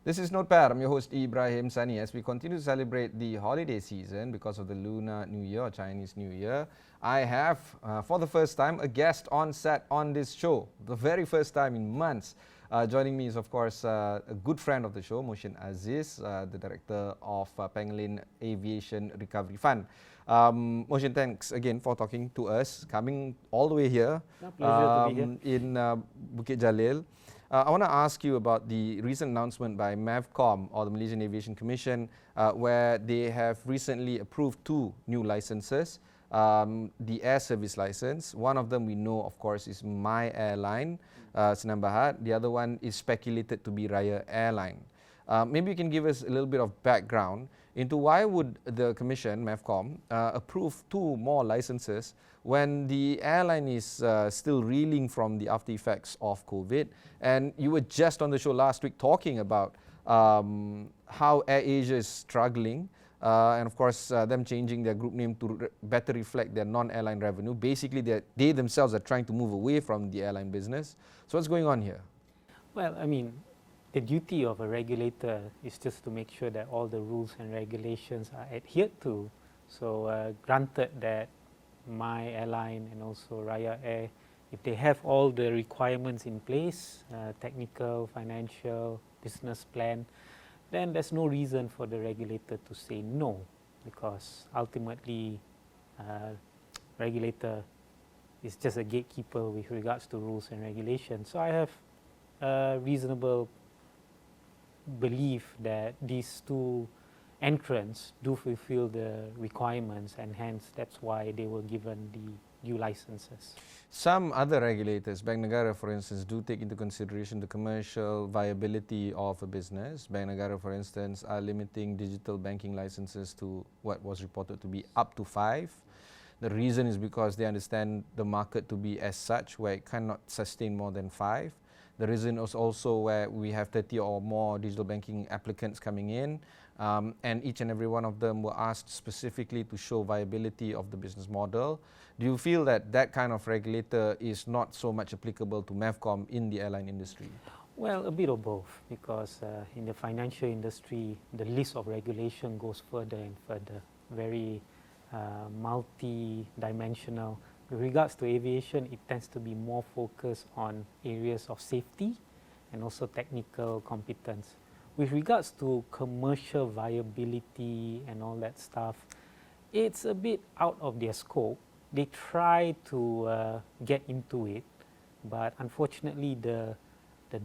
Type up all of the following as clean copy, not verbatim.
This is Notepad. I'm your host Ibrahim Sani. As we continue to celebrate the holiday season because of the Lunar New Year or Chinese New Year, I have, for the first time, a guest on set on this show. The very first time in months. Joining me is, of course, a good friend of the show, Mohshin Aziz, the director of Penglin Aviation Recovery Fund. Mohshin, thanks again for talking to us, coming all the way here, Pleasure to be here. in Bukit Jalil. I want to ask you about the recent announcement by MAVCOM, or the Malaysian Aviation Commission, where they have recently approved 2 new licenses. The air service license, one of them we know, of course, is My Airline, Senam Berhad. The other one is speculated to be Raya Airline. Maybe you can give us a little bit of background into why would the Commission, MAVCOM, approve 2 more licenses when the airline is still reeling from the after effects of COVID. And you were just on the show last week talking about how AirAsia is struggling, and of course them changing their group name to better reflect their non-airline revenue. Basically, they themselves are trying to move away from the airline business. So what's going on here? Well, I mean, the duty of a regulator is just to make sure that all the rules and regulations are adhered to. So granted that My Airline and also Raya Air, if they have all the requirements in place, technical, financial, business plan, then there's no reason for the regulator to say no, because ultimately regulator is just a gatekeeper with regards to rules and regulations. So I have a reasonable belief that these 2 entrants do fulfill the requirements, and hence that's why they were given the new licenses. Some other regulators, Bank Negara for instance, do take into consideration the commercial viability of a business. Bank Negara, for instance, are limiting digital banking licenses to what was reported to be up to 5. The reason is because they understand the market to be as such, where it cannot sustain more than 5. The reason is also where we have 30 or more digital banking applicants coming in, and each and every one of them were asked specifically to show viability of the business model. Do you feel that that kind of regulator is not so much applicable to MAVCOM in the airline industry? Well, a bit of both, because in the financial industry, the list of regulation goes further and further, very multi-dimensional. With regards to aviation, it tends to be more focused on areas of safety and also technical competence. With regards to commercial viability and all that stuff, it's a bit out of their scope. They try to get into it, but unfortunately the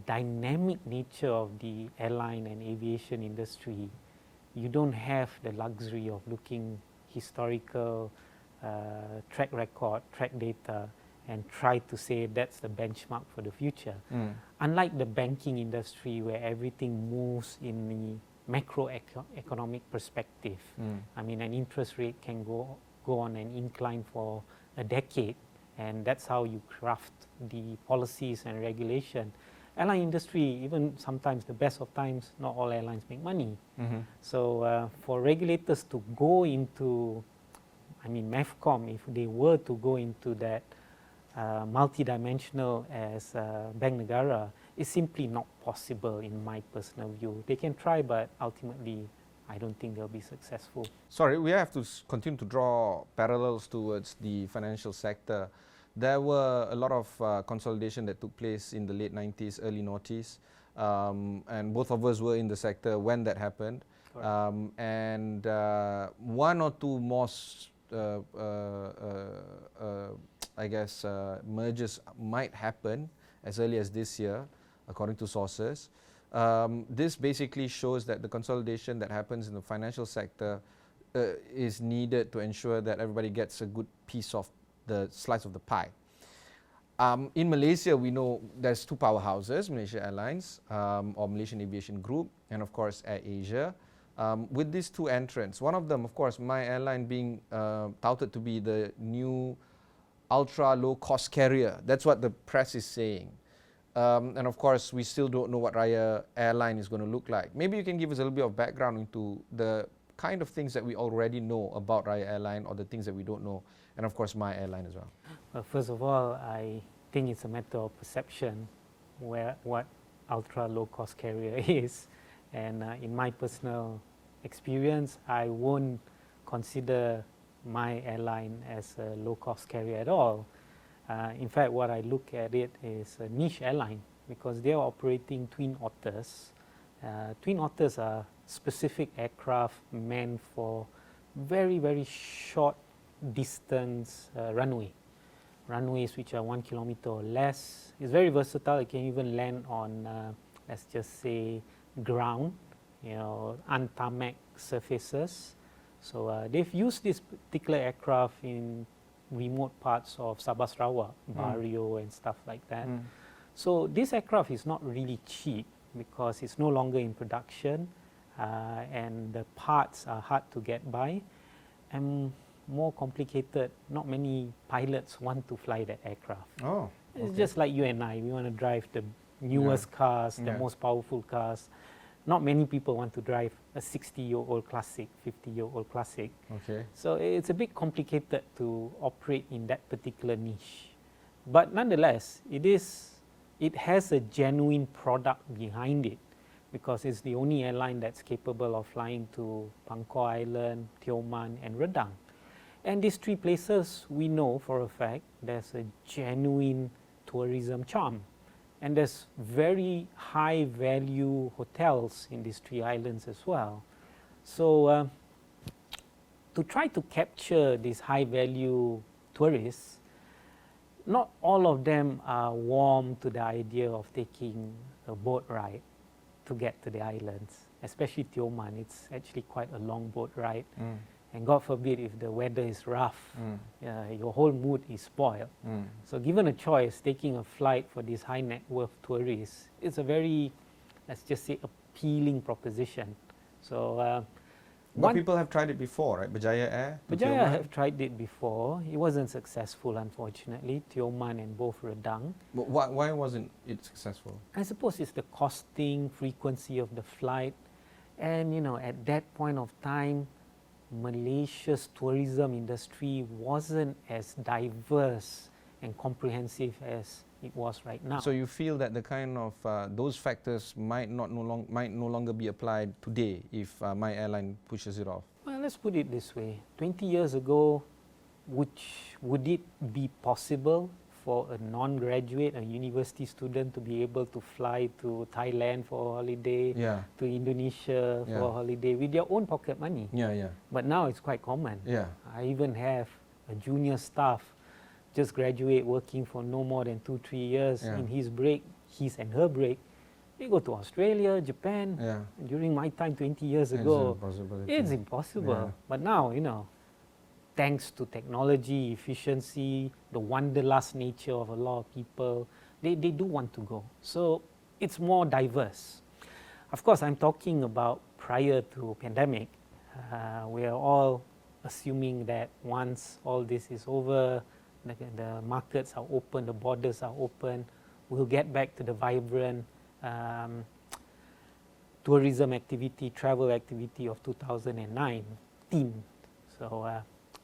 dynamic nature of the airline and aviation industry, you don't have the luxury of looking historical track record, track data, and try to say that's the benchmark for the future. Unlike the banking industry, where everything moves in the macroeconomic perspective. I mean, an interest rate can go on an incline for a decade, and that's how you craft the policies and regulation. Airline industry, even sometimes the best of times, not all airlines make money. So for regulators to go into, I mean, MAVCOM, if they were to go into that multidimensional as Bank Negara, is simply not possible in my personal view. They can try, but ultimately I don't think they'll be successful. Sorry, we have to continue to draw parallels towards the financial sector. There were a lot of consolidation that took place in the late 90s, early noughties, and both of us were in the sector when that happened. And 1 or 2 more I guess mergers might happen as early as this year, according to sources. This basically shows that the consolidation that happens in the financial sector is needed to ensure that everybody gets a good piece of the slice of the pie. In Malaysia, we know there's 2 powerhouses, Malaysia Airlines or Malaysian Aviation Group, and of course AirAsia. With these 2 entrants, one of them, of course, My Airline being touted to be the new ultra low cost carrier. That's what the press is saying. And of course, we still don't know what Raya Airline is going to look like. Maybe you can give us a little bit of background into the kind of things that we already know about Raya Airline, or the things that we don't know, and of course My Airline as well. Well, first of all, I think it's a matter of perception what ultra low cost carrier is. And in my personal experience, I won't consider my airline as a low-cost carrier at all. In fact, what I look at it is a niche airline because they are operating Twin Otters. Twin Otters are specific aircraft meant for very, very short distance runways which are 1 kilometer or less. It's very versatile. It can even land on, let's just say, ground, untarmac surfaces. So they've used this particular aircraft in remote parts of Sabah Sarawak, Barrio and stuff like that. So this aircraft is not really cheap because it's no longer in production and the parts are hard to get by and more complicated. Not many pilots want to fly that aircraft. Oh, It's just like you and I. We want to drive the newest cars, the most powerful cars. Not many people want to drive a 60-year-old classic, 50-year-old classic. Okay. So it's a bit complicated to operate in that particular niche. But nonetheless, it has a genuine product behind it because it's the only airline that's capable of flying to Bangkok Island, Tioman and Redang. And these three places, we know for a fact, there's a genuine tourism charm. And there's very high value hotels in these three islands as well. So to try to capture these high value tourists, not all of them are warm to the idea of taking a boat ride to get to the islands, especially Tioman. It's actually quite a long boat ride. And God forbid if the weather is rough, your whole mood is spoiled. So given a choice, taking a flight for these high net worth tourists, it's a very, let's just say, appealing proposition. So, but people have tried it before, right? Berjaya Air? Berjaya have tried it before. It wasn't successful, unfortunately. Tioman and both Redang. But why wasn't it successful? I suppose it's the costing, frequency of the flight. And, at that point of time, Malaysia's tourism industry wasn't as diverse and comprehensive as it was right now. So you feel that the kind of those factors might no longer be applied today if My Airline pushes it off? Well, let's put it this way. 20 years ago, would it be possible for a non-graduate, a university student to be able to fly to Thailand for a holiday, to Indonesia for a holiday with their own pocket money? But now it's quite common. I even have a junior staff just graduate working for no more than 2-3 years. In his and her break, they go to Australia, Japan. During my time 20 years ago, it's impossible. But now, thanks to technology, efficiency, the wanderlust nature of a lot of people, they do want to go. So it's more diverse. Of course, I'm talking about prior to pandemic. We are all assuming that once all this is over, the markets are open, the borders are open, we'll get back to the vibrant tourism activity, travel activity of 2019. So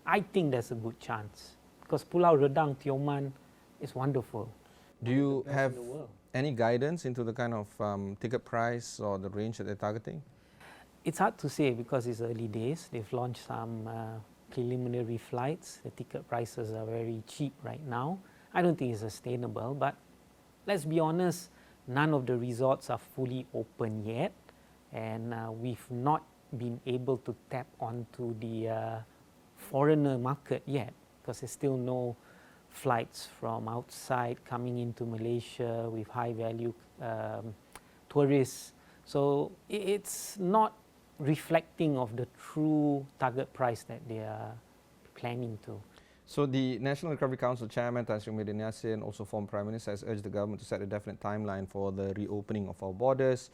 I think there's a good chance because Pulau Redang, Tioman is wonderful. Do you have any guidance into the kind of ticket price or the range that they're targeting? It's hard to say because it's early days. They've launched some preliminary flights. The ticket prices are very cheap right now. I don't think it's sustainable, but let's be honest, none of the resorts are fully open yet, and we've not been able to tap onto the foreigner market yet because there's still no flights from outside coming into Malaysia with high value tourists. So it's not reflecting of the true target price that they are planning to. So the National Recovery Council Chairman Tan Sri Muhyiddin Yassin, also former Prime Minister, has urged the government to set a definite timeline for the reopening of our borders.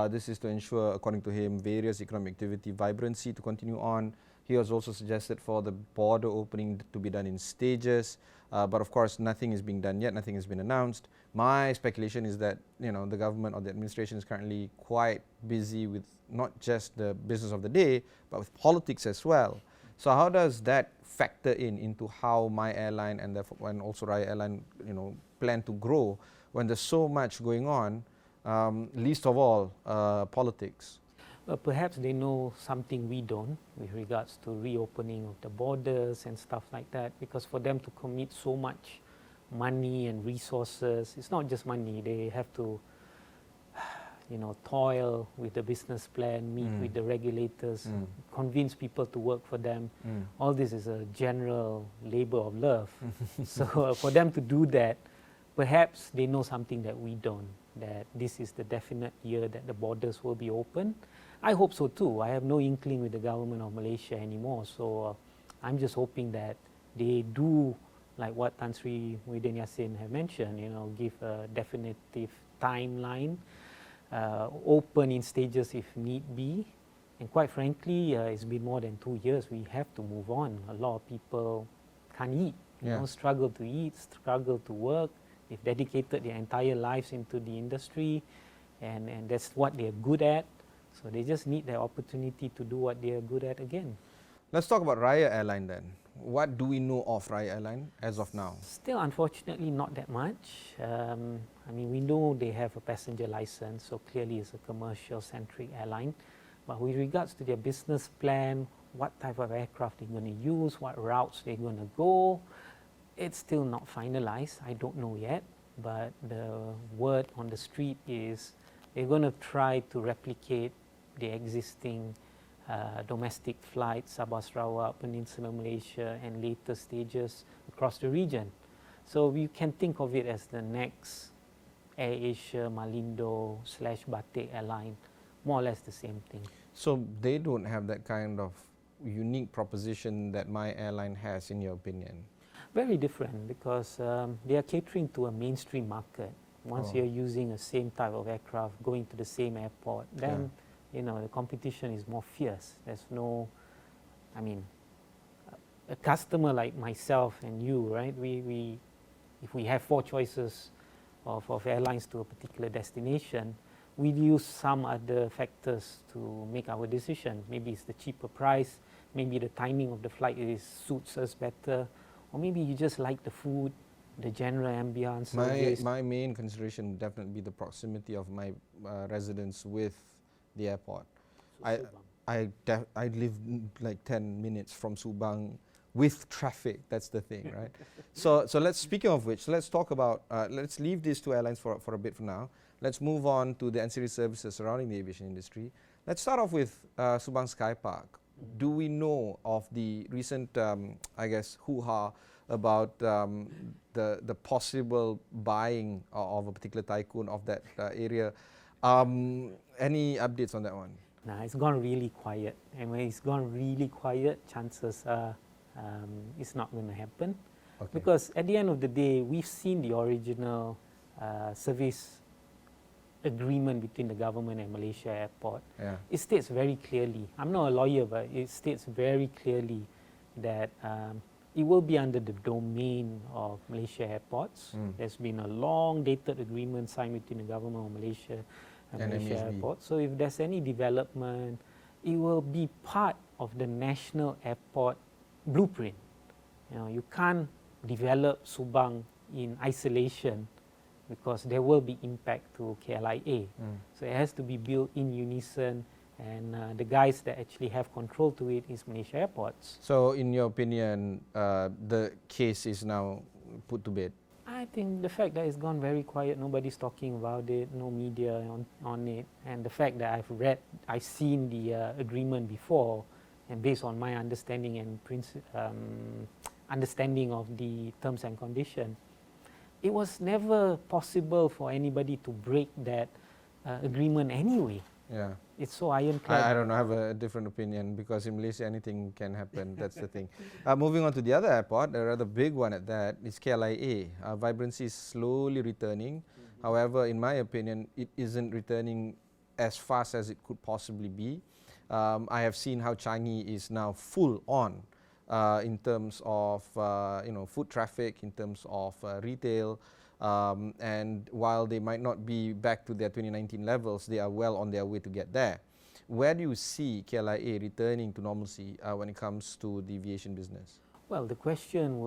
This is to ensure, according to him, various economic activity vibrancy to continue on. He has also suggested for the border opening to be done in stages, but of course nothing is being done yet, nothing has been announced. My speculation is that the government or the administration is currently quite busy with not just the business of the day, but with politics as well. So how does that factor into how My Airline and also Raya Airline plan to grow when there's so much going on least of all politics? Well, perhaps they know something we don't with regards to reopening of the borders and stuff like that, because for them to commit so much money and resources, it's not just money, they have to toil with the business plan, meet with the regulators, convince people to work for them. All this is a general labor of love. So for them to do that, perhaps they know something that we don't, that this is the definite year that the borders will be open. I hope so too. I have no inkling with the government of Malaysia anymore. So I'm just hoping that they do like what Tan Sri Muhyiddin Yassin have mentioned, give a definitive timeline, open in stages if need be. And quite frankly, it's been more than 2 years. We have to move on. A lot of people can't eat, struggle to eat, struggle to work. They've dedicated their entire lives into the industry, and that's what they're good at. So they just need the opportunity to do what they're good at again. Let's talk about Raya Airline then. What do we know of Raya Airline as of now? Still, unfortunately, not that much. We know they have a passenger license, so clearly it's a commercial-centric airline. But with regards to their business plan, what type of aircraft they're going to use, what routes they're going to go, it's still not finalized. I don't know yet. But the word on the street is they're going to try to replicate the existing domestic flights, Sabah, Sarawak, Peninsular Malaysia, and later stages across the region. So you can think of it as the next AirAsia, Malindo / Batik airline, more or less the same thing. So they don't have that kind of unique proposition that my airline has, in your opinion? Very different, because they are catering to a mainstream market. Once you're using the same type of aircraft, going to the same airport, then the competition is more fierce. There's no, a customer like myself and you, right? We if we have 4 choices of airlines to a particular destination, we use some other factors to make our decision. Maybe it's the cheaper price, maybe the timing of the flight suits us better, or maybe you just like the food, the general ambience. My main consideration would definitely be the proximity of my residence with the airport. I live like 10 minutes from Subang with traffic. That's the thing, right? So speaking of which, let's talk about, let's leave these 2 airlines for a bit for now. Let's move on to the ancillary services surrounding the aviation industry. Let's start off with Subang Sky Park. Do we know of the recent, hoo-ha about the possible buying of a particular tycoon of that area? Any updates on that one? Nah, it's gone really quiet. And when it's gone really quiet, chances are it's not going to happen. Okay. Because at the end of the day, we've seen the original service agreement between the government and Malaysia Airport. Yeah. It states very clearly, I'm not a lawyer, but it states very clearly that it will be under the domain of Malaysia Airports. There's been a long dated agreement signed between the government of Malaysia and Malaysia Airport. So if there's any development, it will be part of the national airport blueprint. You can't develop Subang in isolation, because there will be impact to KLIA. So it has to be built in unison, and the guys that actually have control to it is Malaysia Airports. So in your opinion, the case is now put to bed? I think the fact that it's gone very quiet, nobody's talking about it, no media on it, and the fact that I've seen the agreement before, and based on my understanding and understanding of the terms and conditions, it was never possible for anybody to break that agreement anyway. Yeah. It's so ironclad. I don't know, I have a different opinion, because in Malaysia anything can happen. That's the thing. Moving on to the other airport, a rather big one at that, is KLIA. Vibrancy is slowly returning. However, in my opinion, it isn't returning as fast as it could possibly be. I have seen how Changi is now full on in terms of foot traffic, in terms of retail, and while they might not be back to their 2019 levels, they are well on their way to get there. Where do you see KLIA returning to normalcy when it comes to the aviation business? Well, the question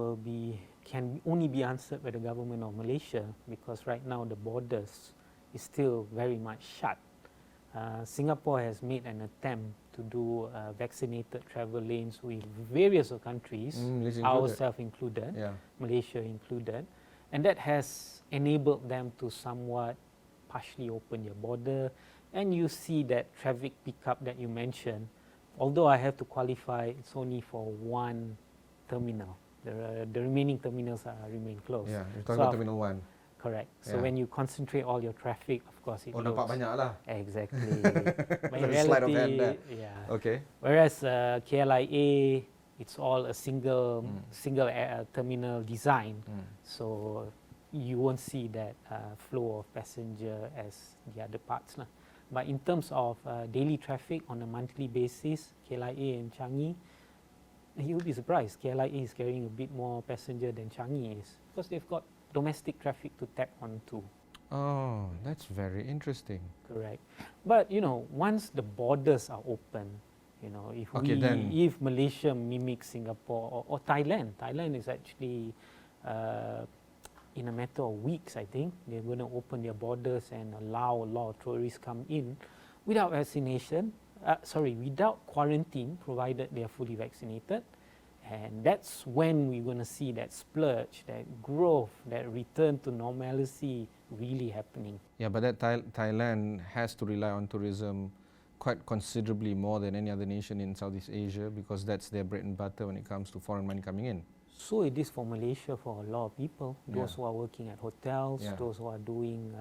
can only be answered by the government of Malaysia, because right now the borders is still very much shut. Singapore has made an attempt to do vaccinated travel lanes with various countries, ourselves included, Malaysia included, and that has enabled them to somewhat partially open their border. And you see that traffic pickup that you mentioned, although I have to qualify, it's only for one terminal. The remaining terminals remain closed. Yeah, you're talking about Terminal 1. Correct. So when you concentrate all your traffic, of course it nampak banyak lah. Exactly. But in Sleight of hand reality, there. Okay. Whereas KLIA, it's all a single terminal design. So you won't see that flow of passenger as the other parts lah. But in terms of daily traffic on a monthly basis, KLIA and Changi, you'll be surprised. KLIA is carrying a bit more passenger than Changi is, because they've got domestic traffic to tap onto. Oh, that's very interesting. Correct. But once the borders are open, if Malaysia mimics Singapore or Thailand is actually in a matter of weeks, I think they're going to open their borders and allow a lot of tourists come in without without quarantine, provided they are fully vaccinated. And that's when we're going to see that splurge, that growth, that return to normalcy really happening. Yeah, but that Thailand has to rely on tourism quite considerably more than any other nation in Southeast Asia, because that's their bread and butter when it comes to foreign money coming in. So it is for Malaysia for a lot of people, those who are working at hotels, those who are doing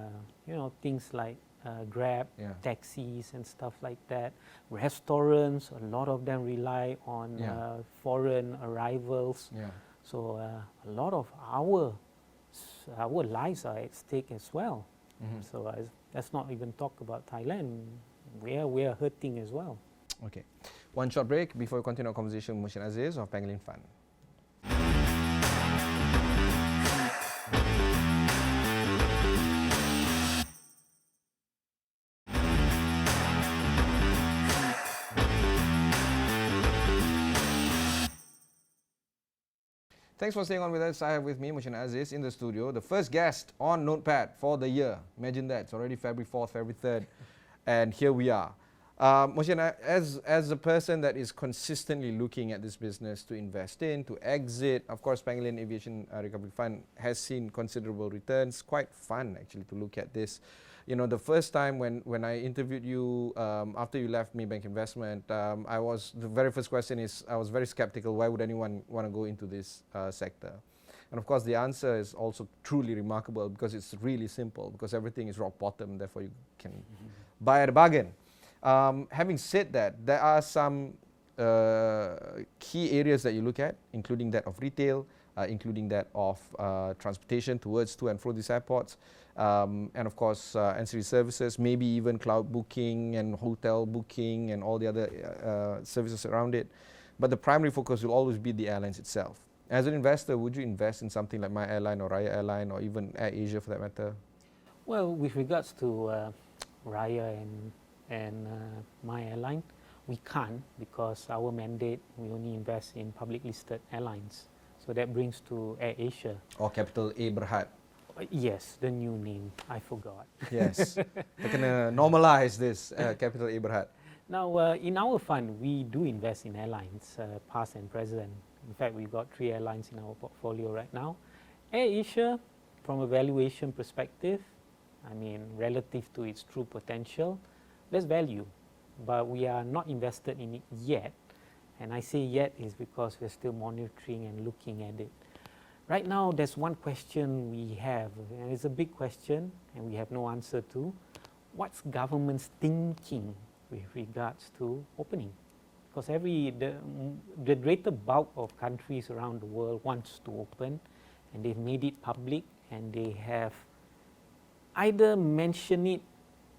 things like Grab, taxis and stuff like that. Restaurants, a lot of them rely on foreign arrivals. So a lot of our lives are at stake as well. So let's not even talk about Thailand, where we are hurting as well. Okay, one short break before we continue our conversation with Mohshin Aziz of Pangolin Fund. Thanks for staying on with us. I have with me Mohshin Aziz in the studio, the first guest on Notepad for the year. Imagine that, it's already February 4th, February 3rd, and here we are. Mohshin, as a person that is consistently looking at this business to invest in, to exit, of course, Pangolin Aviation Recovery Fund has seen considerable returns. Quite fun, actually, to look at this. The first time when I interviewed you after you left Maybank Investment, the very first question is, I was very skeptical. Why would anyone want to go into this sector? And of course, the answer is also truly remarkable, because it's really simple, because everything is rock bottom, therefore you can buy at a bargain. Having said that, there are some key areas that you look at, including that of retail, including that of transportation to and fro these airports, and of course ancillary services, maybe even cloud booking and hotel booking and all the other services around it. But the primary focus will always be the airlines itself. As an investor, would you invest in something like My Airline or Raya Airline or even Air Asia for that matter? Well, with regards to Raya and My Airline, we can't, because our mandate, we only invest in public listed airlines. So that brings to Air Asia. Or capital A Berhad. Yes, the new name, I forgot. Yes, we're going to normalize this, capital A Berhad. Now, in our fund, we do invest in airlines, past and present. In fact, we've got 3 airlines in our portfolio right now. Air Asia, from a valuation perspective, relative to its true potential, there's value, but we are not invested in it yet. And I say yet is because we're still monitoring and looking at it. Right now, there's one question we have, and it's a big question, and we have no answer to. What's government's thinking with regards to opening? Because the greater bulk of countries around the world wants to open, and they've made it public, and they have either mentioned it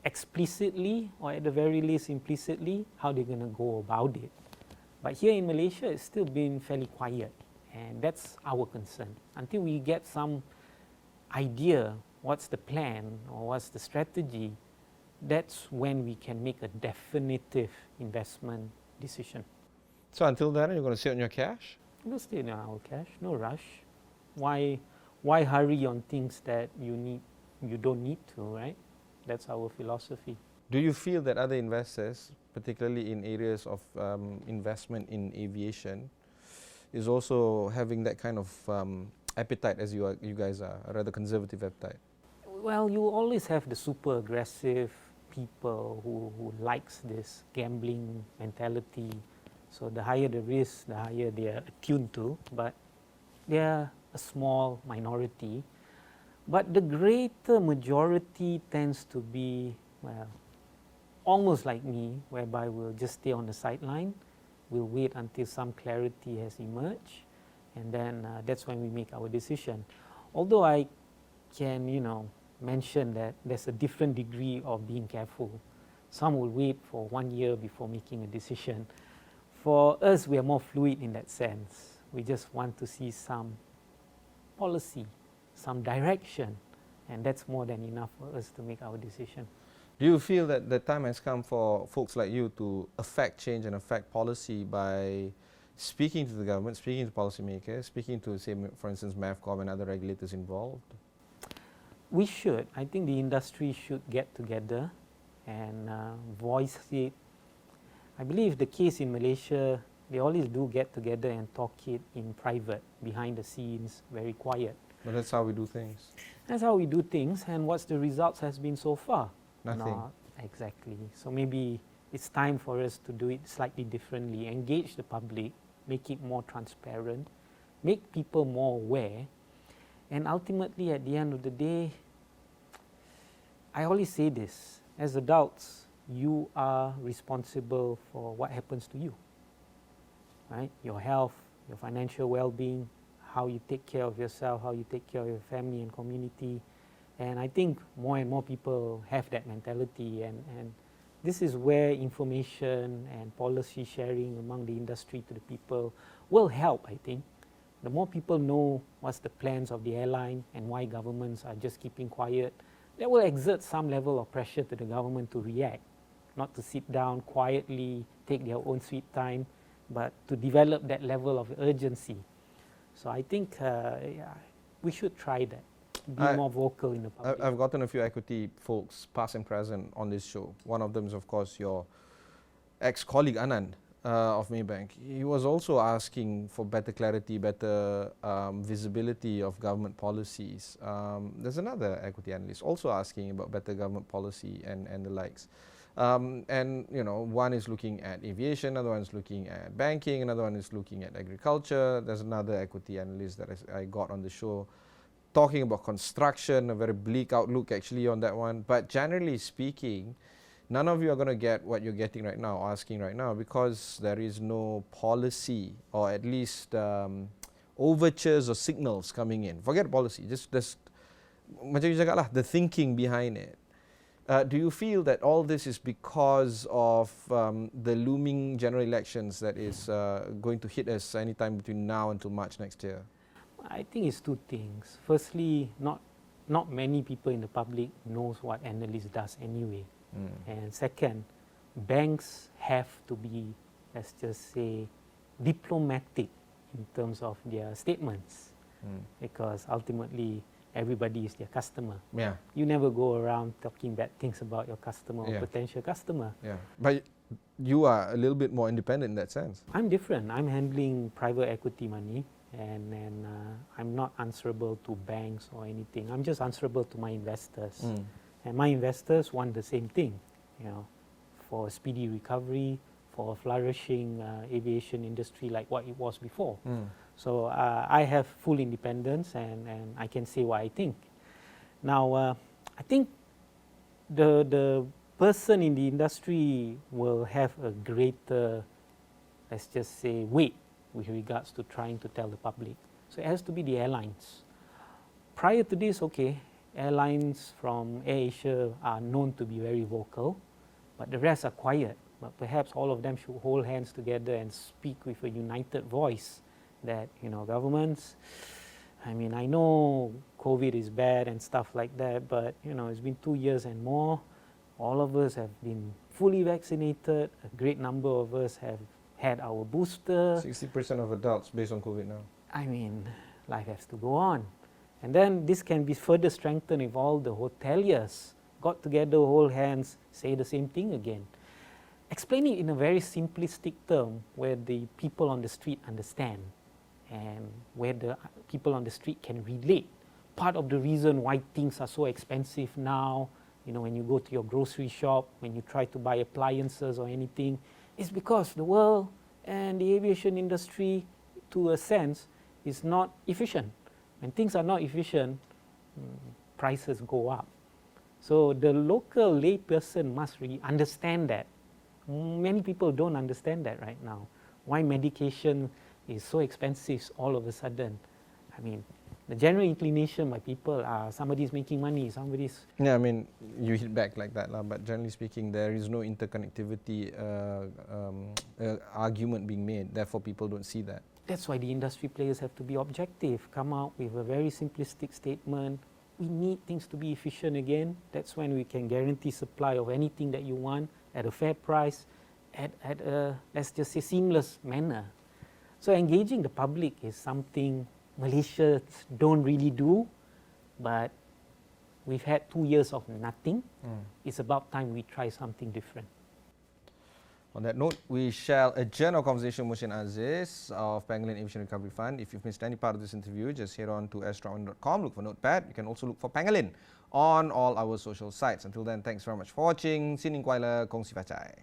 explicitly or at the very least implicitly how they're going to go about it. But here in Malaysia, it's still been fairly quiet, and that's our concern. Until we get some idea what's the plan or what's the strategy, that's when we can make a definitive investment decision. So until then, you're going to sit on your cash? We'll stay in our cash, no rush. Why hurry on things that you don't need to, right? That's our philosophy. Do you feel that other investors, particularly in areas of investment in aviation, is also having that kind of appetite as you guys are, a rather conservative appetite? Well, you always have the super aggressive people who likes this gambling mentality. So the higher the risk, the higher they are attuned to, but they are a small minority. But the greater majority tends to be, well, almost like me, whereby we'll just stay on the sideline, we'll wait until some clarity has emerged, and then that's when we make our decision. Although I can, mention that there's a different degree of being careful. Some will wait for 1 year before making a decision. For us, we are more fluid in that sense. We just want to see some policy, some direction, and that's more than enough for us to make our decision. Do you feel that the time has come for folks like you to affect change and affect policy by speaking to the government, speaking to policymakers, speaking to, say, for instance, MAVCOM and other regulators involved? We should. I think the industry should get together and voice it. I believe the case in Malaysia, they always do get together and talk it in private, behind the scenes, very quiet. But that's how we do things. That's how we do things, and what's the results has been so far? Nothing. Not exactly. So maybe it's time for us to do it slightly differently, engage the public, make it more transparent, make people more aware, and ultimately at the end of the day, I always say this, as adults, you are responsible for what happens to you, right? Your health, your financial well-being, how you take care of yourself, how you take care of your family and community. And I think more and more people have that mentality, and this is where information and policy sharing among the industry to the people will help, I think. The more people know what's the plans of the airline and why governments are just keeping quiet, that will exert some level of pressure to the government to react, not to sit down quietly, take their own sweet time, but to develop that level of urgency. So I think we should try that, be more vocal in the public. I've gotten a few equity folks, past and present, on this show. One of them is, of course, your ex-colleague Anand of Maybank. He was also asking for better clarity, better visibility of government policies. There's another equity analyst also asking about better government policy and the likes. And one is looking at aviation, another one is looking at banking, another one is looking at agriculture. There's another equity analyst that I got on the show talking about construction, a very bleak outlook actually on that one. But generally speaking, none of you are going to get what you're getting right now, asking right now, because there is no policy, or at least overtures or signals coming in. Forget policy, just macam you cakap lah, the thinking behind it. Do you feel that all this is because of the looming general elections that is going to hit us anytime between now until March next year? I think it's two things. Firstly, not many people in the public knows what analyst does anyway. And second, banks have to be, let's just say, diplomatic in terms of their statements, because ultimately everybody is their customer. Yeah. You never go around talking bad things about your customer or potential customer. Yeah. But you are a little bit more independent in that sense. I'm different. I'm handling private equity money, and I'm not answerable to banks or anything. I'm just answerable to my investors. And my investors want the same thing, for a speedy recovery, for a flourishing aviation industry like what it was before. So I have full independence, and I can say what I think. Now, I think the person in the industry will have a greater, let's just say, weight with regards to trying to tell the public. So it has to be the airlines. Prior to this, airlines from AirAsia are known to be very vocal, but the rest are quiet. But perhaps all of them should hold hands together and speak with a united voice that, governments, I know COVID is bad and stuff like that, but, it's been 2 years and more. All of us have been fully vaccinated. A great number of us have had our booster. 60% of adults based on COVID now. Life has to go on. And then this can be further strengthened if all the hoteliers got together, hold hands, say the same thing again. Explain it in a very simplistic term where the people on the street understand and where the people on the street can relate. Part of the reason why things are so expensive now, you know, when you go to your grocery shop, when you try to buy appliances or anything, is because the world and the aviation industry, to a sense, is not efficient. When things are not efficient, prices go up. So the local layperson must really understand that. Many people don't understand that right now. Why medication is so expensive all of a sudden. I mean, the general inclination by people are somebody's making money, somebody's... Yeah, I mean, you hit back like that, but generally speaking, there is no interconnectivity argument being made. Therefore, people don't see that. That's why the industry players have to be objective, come out with a very simplistic statement. We need things to be efficient again. That's when we can guarantee supply of anything that you want at a fair price, at a, let's just say, seamless manner. So engaging the public is something Malaysians don't really do, but we've had 2 years of nothing. It's about time we try something different. On that note, we shall adjourn our conversation with Mohshin Aziz of Pangolin Aviation Recovery Fund. If you've missed any part of this interview, just head on to astro.com, look for Notepad. You can also look for Pangolin on all our social sites. Until then, thanks very much for watching. Sin Kuala Kongsi Facai.